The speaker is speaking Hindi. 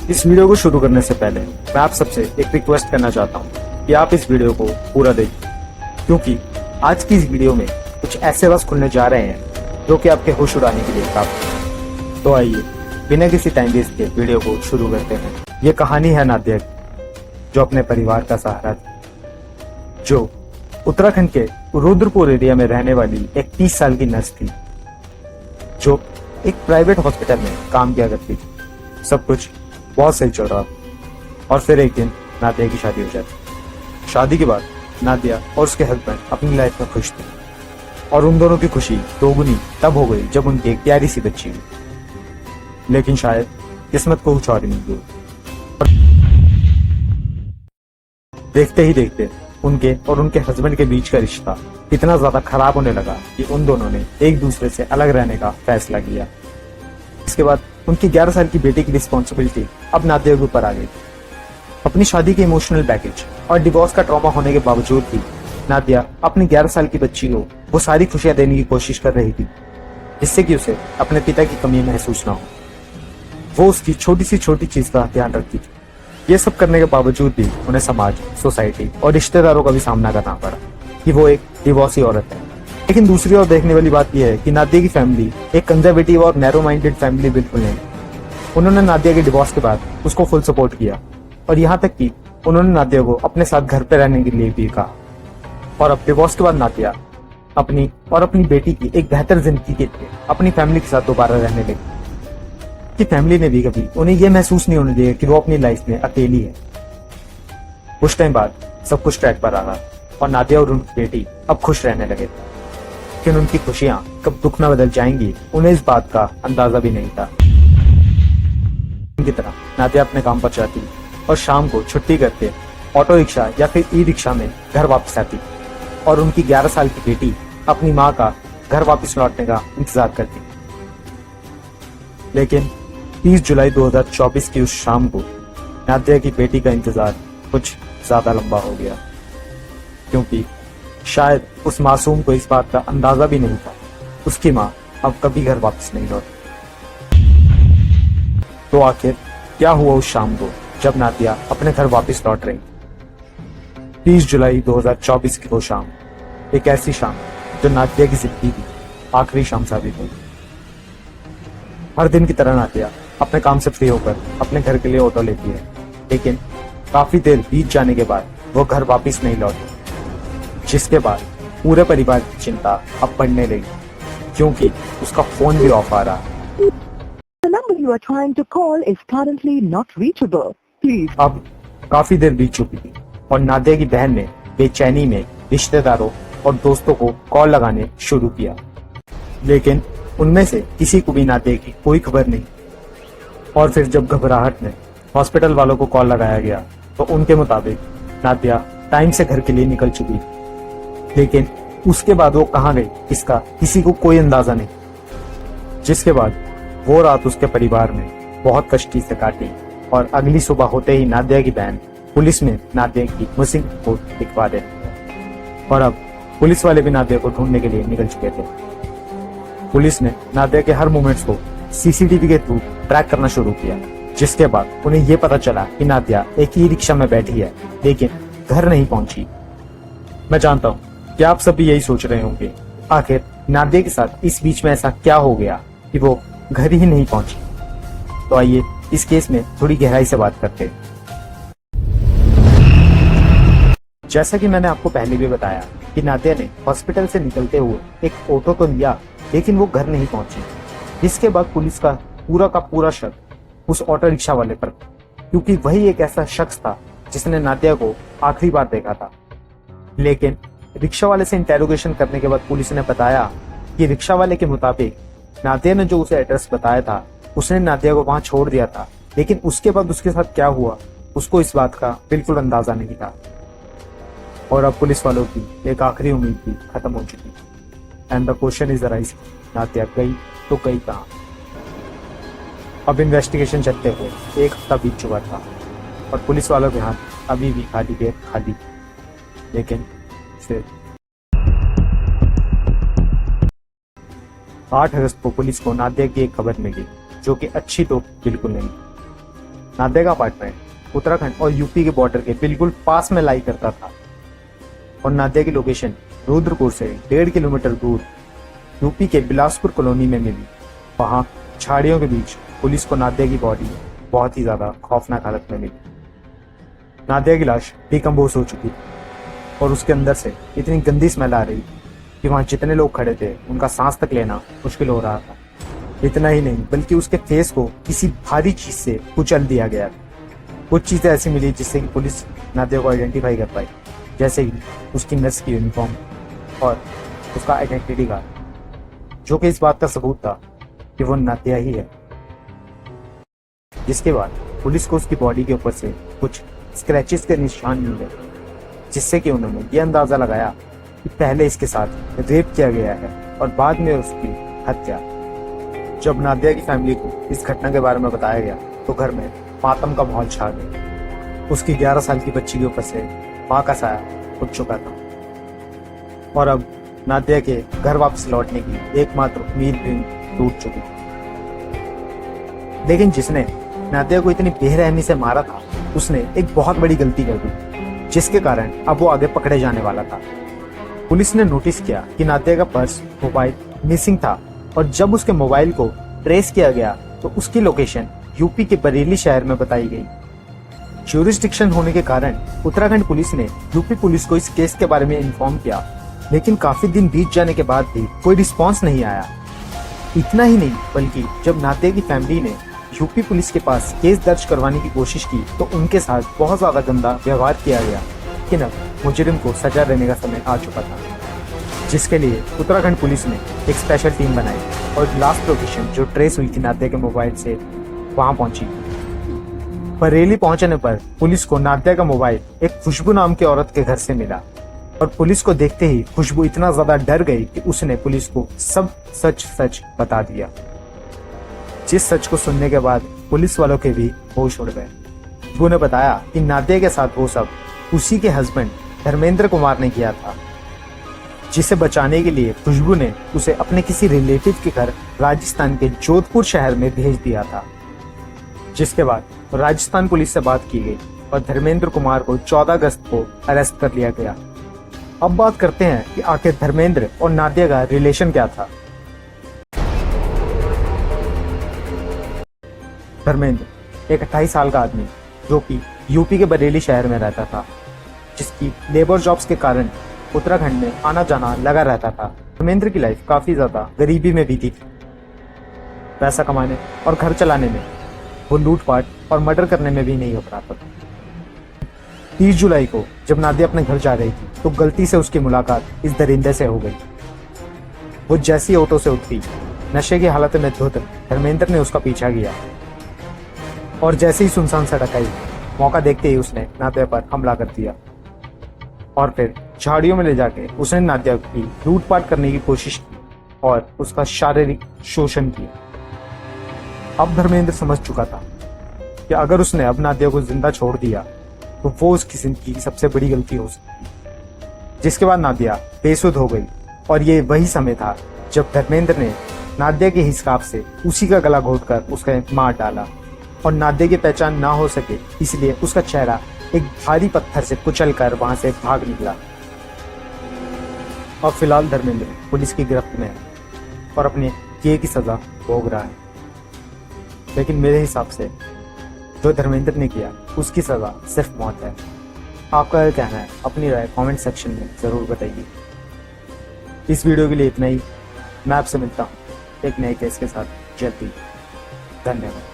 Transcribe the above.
इस वीडियो को शुरू करने से पहले मैं आप सबसे एक रिक्वेस्ट करना चाहता हूँ कि आप इस वीडियो को पूरा देखें, क्योंकि आज की इस वीडियो में कुछ ऐसे राज खुलने जा रहे हैं जो कि आपके होश उड़ाने के लिए काफी है। तो आइए बिना किसी टाइम वेस्ट के वीडियो को शुरू करते हैं। ये कहानी है नादिया की, जो अपने परिवार का सहारा थी, जो उत्तराखंड के रुद्रपुर एरिया में रहने वाली एक 30 साल की नर्स थी, जो एक प्राइवेट हॉस्पिटल में काम किया करती थी। सब कुछ बहुत सही चल रहा और फिर एक दिन नादिया की शादी हो जाती। शादी के बाद नादिया और उसके हस्बैंड अपनी लाइफ में खुश थे, और उन दोनों की खुशी दोगुनी तब हो गई जब उनकी एक प्यारी सी बच्ची हुई। लेकिन शायद किस्मत को कुछ और ही मंजूर। देखते ही देखते उनके और उनके हस्बैंड के बीच का रिश्ता इतना ज्यादा खराब होने लगा कि उन दोनों ने एक दूसरे से अलग रहने का फैसला किया। इसके बाद उनकी 11 साल की बेटी की रिस्पॉन्सिबिलिटी अब नादिया के ऊपर आ गई। अपनी शादी के इमोशनल पैकेज और डिवोर्स का ट्रॉमा होने के बावजूद भी नादिया अपनी 11 साल की बच्ची को वो सारी खुशियां देने की कोशिश कर रही थी, जिससे कि उसे अपने पिता की कमी महसूस ना हो। वो उसकी छोटी सी छोटी चीज का ध्यान रखती थी। ये सब करने के बावजूद भी उन्हें समाज, सोसाइटी और रिश्तेदारों का भी सामना करना पड़ा कि वो एक डिवोर्सी औरत है। लेकिन दूसरी ओर देखने वाली बात यह है कि नादिया की फैमिली एक कंजर्वेटिव और नैरो माइंडेड फैमिली बिल्कुल नहीं। उन्होंने नादिया के डिवोर्स के बाद उसको फुल सपोर्ट किया, और यहाँ तक कि उन्होंने नादिया को अपने साथ घर पे रहने के लिए भी कहा। और अब डिवोर्स के बाद नादिया अपनी और अपनी बेटी की एक बेहतर जिंदगी के लिए अपनी फैमिली के साथ दोबारा रहने लगी। कि फैमिली ने भी कभी उन्हें यह महसूस नहीं होने दिया कि वो अपनी लाइफ में अकेली है। कुछ टाइम बाद सब कुछ ट्रैक पर आ रहा और नादिया और उनकी बेटी अब खुश रहने लगे थे। लेकिन उनकी खुशियां कब दुख में बदल जाएंगी, उन्हें इस बात का अंदाजा भी नहीं था। की तरह नादिया अपने काम पर जाती और शाम को छुट्टी करके ऑटो रिक्शा या फिर ई रिक्शा में घर वापस आती, और उनकी 11 साल की बेटी अपनी माँ का घर वापस लौटने का इंतजार करती। लेकिन 30 जुलाई 2024 की उस शाम को नादिया की बेटी का इंतजार कुछ ज्यादा लंबा हो गया, क्योंकि शायद उस मासूम को इस बात का अंदाजा भी नहीं था उसकी माँ अब कभी घर वापस नहीं लौटी। तो आखिर क्या हुआ उस शाम को जब नादिया अपने घर वापस लौट रही? 30 जुलाई 2024 की वो शाम एक ऐसी शाम जो नादिया की जिंदगी की आखिरी शाम साबित हुई। हर दिन की तरह नादिया अपने काम से फ्री होकर अपने घर के लिए ऑटो लेती है, लेकिन काफी देर बीत जाने के बाद वो घर वापस नहीं लौटी, जिसके बाद पूरे परिवार की चिंता अब बढ़ने लगी, क्योंकि उसका फोन भी ऑफ आ रहा। The number you are trying to call is currently not reachable. Please. अब काफी देर बीत चुकी थी और नादिया की बहन ने बेचैनी में रिश्तेदारों और दोस्तों को कॉल लगाने शुरू किया, लेकिन उनमें से किसी को भी नादिया की कोई खबर नहीं। और फिर जब घबराहट में हॉस्पिटल वालों को कॉल लगाया गया तो उनके मुताबिक नादिया टाइम से घर के लिए निकल चुकी थी, लेकिन उसके बाद वो कहाँ गई इसका किसी को कोई अंदाजा नहीं। जिसके बाद वो रात उसके परिवार में बहुत कष्टी से काटी, और अगली सुबह होते ही नादिया की बहन पुलिस में नादिया की मिसिंग रिपोर्ट लिखवा दे, और अब पुलिस वाले भी नादिया को ढूंढने के लिए निकल चुके थे। पुलिस ने नादिया के हर मूवमेंट्स को सीसीटीवी के थ्रू ट्रैक करना शुरू किया, जिसके बाद उन्हें यह पता चला कि नादिया एक ई रिक्शा में बैठी है, लेकिन घर नहीं पहुंची। मैं जानता हूँ कि आप सभी यही सोच रहे होंगे, आखिर नादिया के साथ इस बीच में ऐसा क्या हो गया कि वो घर ही नहीं पहुंची। तो आइए इस केस में थोड़ी गहराई से बात करते हैं। जैसा कि मैंने आपको पहले भी बताया कि नादिया ने हॉस्पिटल से निकलते हुए एक ऑटो तो लिया, लेकिन वो घर नहीं पहुंची। इसके बाद पुलिस का पूरा शक उस ऑटो रिक्शा वाले पर, क्योंकि वही एक ऐसा शख्स था जिसने नादिया को आखिरी बार देखा था। लेकिन रिक्शा वाले से इंटेरोगेशन करने के बाद पुलिस ने बताया कि रिक्शा वाले के मुताबिक नादिया ने जो उसे एड्रेस बताया था, उसने नादिया को वहां छोड़ दिया था, लेकिन उसके बाद उसके साथ क्या हुआ उसको इस बात का बिल्कुल अंदाजा नहीं था। और अब पुलिस वालों की एक आखिरी उम्मीद भी खत्म हो चुकी। And the question is arise, Nadia गई तो गई कहाँ? अब इन्वेस्टिगेशन चलते हुए एक हफ्ता बीत चुका था, और पुलिस वालों के हाथ अभी भी खाली। लेकिन फिर 8 अगस्त को पुलिस को नादिया की एक खबर मिली, जो कि अच्छी तो बिल्कुल नहीं। नादिया का अपार्टमेंट उत्तराखंड और यूपी के बॉर्डर के बिल्कुल पास में लाई करता था और नादिया की लोकेशन रुद्रपुर से 1.5 किलोमीटर दूर यूपी के बिलासपुर कॉलोनी में मिली। वहां झाड़ियों के बीच पुलिस को नादिया की बॉडी बहुत ही ज्यादा खौफनाक हालत में मिली। नादिया की लाश डिकम्पोज हो चुकी थी और उसके अंदर से इतनी गंदी स्मेल आ रही कि वहां जितने लोग खड़े थे उनका सांस तक लेना मुश्किल हो रहा था। इतना ही नहीं बल्कि उसके फेस को किसी भारी चीज से कुचल दिया गया। कुछ चीजें ऐसी मिली जिससे कि पुलिस नादिया को आइडेंटिफाई कर पाई, जैसे कि उसकी नर्स की यूनिफॉर्म और उसका आइडेंटिटी कार्ड, जो कि इस बात का सबूत था कि वो नादिया ही है। जिसके बाद पुलिस को उसकी बॉडी के ऊपर से कुछ स्क्रैचेस के निशान मिल गए, जिससे कि उन्होंने ये अंदाजा लगाया कि पहले इसके साथ रेप किया गया है और बाद में उसकी हत्या। जब नादिया की फैमिली को इस घटना के बारे में बताया गया तो घर में मातम का माहौल छा गया। उसकी 11 साल की बच्ची के ऊपर से मां का साया उठ चुका था और अब नादिया के घर वापस लौटने की एकमात्र उम्मीद भी टूट चुकी थी। लेकिन जिसने नादिया को इतनी बेरहमी से मारा था उसने एक बहुत बड़ी गलती कर दी, जिसके कारण अब वो आगे पकड़े जाने वाला था। पुलिस ने नोटिस किया कि नादिया का पर्स, मोबाइल मिसिंग था और जब उसके मोबाइल को ट्रेस किया गया तो उसकी लोकेशन यूपी के बरेली शहर में बताई गई। ज्यूरिसडिक्शन होने के कारण उत्तराखंड पुलिस ने यूपी पुलिस को इस केस के बारे में इन्फॉर्म किया, लेकिन काफी दिन बीत जाने के बाद भी कोई रिस्पॉन्स नहीं आया। इतना ही नहीं बल्कि जब नादिया की फैमिली ने यूपी पुलिस के पास केस दर्ज करवाने की कोशिश की तो उनके साथ बहुत ज्यादा गंदा व्यवहार किया गया। लेकिन अब मुजरिम को सजा देने का समय आ चुका था, जिसके लिए उत्तराखंड पुलिस ने एक स्पेशल टीम बनाई और लास्ट लोकेशन जो ट्रेस हुई थी नादिया के मोबाइल से वहां पहुंची। बरेली पहुंचने पर पुलिस को नादिया का मोबाइल एक खुशबू नाम की औरत के घर से मिला और पुलिस को देखते ही खुशबू इतना ज्यादा डर गई कि उसने पुलिस को सब सच बता दिया। जिस सच को सुनने के बाद पुलिस वालों के भी होश उड़ गए। खुशबू ने बताया कि नादिया के साथ वो सब उसी के हस्बैंड धर्मेंद्र कुमार ने किया था, जिसे बचाने के लिए खुशबू ने उसे अपने किसी रिलेटिव के घर राजस्थान के जोधपुर शहर में भेज दिया था। जिसके बाद राजस्थान पुलिस से बात की गई और धर्मेंद्र कुमार को 14 अगस्त को अरेस्ट कर लिया गया। अब बात करते हैं कि आखिर धर्मेंद्र और नादिया का रिलेशन क्या था। धर्मेंद्र एक 28 साल का आदमी जो कि यूपी के बरेली शहर में रहता था, जिसकी लेबर जॉब्स के कारण उत्तराखंड में आना जाना लगा रहता था। धर्मेंद्र की लाइफ काफी ज्यादा गरीबी में बीती थी। पैसा कमाने और घर चलाने में वो लूटपाट और मर्डर करने में भी नहीं घबराता था। 30 जुलाई को जब नादिया अपने घर जा रही थी तो गलती से उसकी मुलाकात इस दरिंदे से हो गई। वो जैसी ऑटो से उतरी, नशे की हालत में धुत धर्मेंद्र ने उसका पीछा किया और जैसे ही सुनसान सड़क आई, मौका देखते ही उसने नादिया पर हमला कर दिया और फिर झाड़ियों में ले जाके उसने नादिया की लूटपाट करने की कोशिश की और उसका शारीरिक शोषण किया। अब धर्मेंद्र समझ चुका था कि अगर उसने अब नादिया को जिंदा छोड़ दिया तो वो उसकी जिंदगी की सबसे बड़ी गलती हो सकती है। जिसके बाद नादिया बेसुध हो गई और ये वही समय था जब धर्मेंद्र ने नादिया के हिसाब से उसी का गला घोटकर उसका मार डाला और नादिया की पहचान ना हो सके इसलिए उसका चेहरा एक भारी पत्थर से कुचलकर वहां से भाग निकला। अब फिलहाल धर्मेंद्र पुलिस की गिरफ्त में है और अपने किए की सजा भोग रहा है। लेकिन मेरे हिसाब से जो धर्मेंद्र ने किया उसकी सजा सिर्फ मौत है। आपका क्या कहना है? अपनी राय कमेंट सेक्शन में जरूर बताइए। इस वीडियो के लिए इतना ही। मैं आपसे मिलता हूँ एक नए केस के साथ जल्दी। धन्यवाद।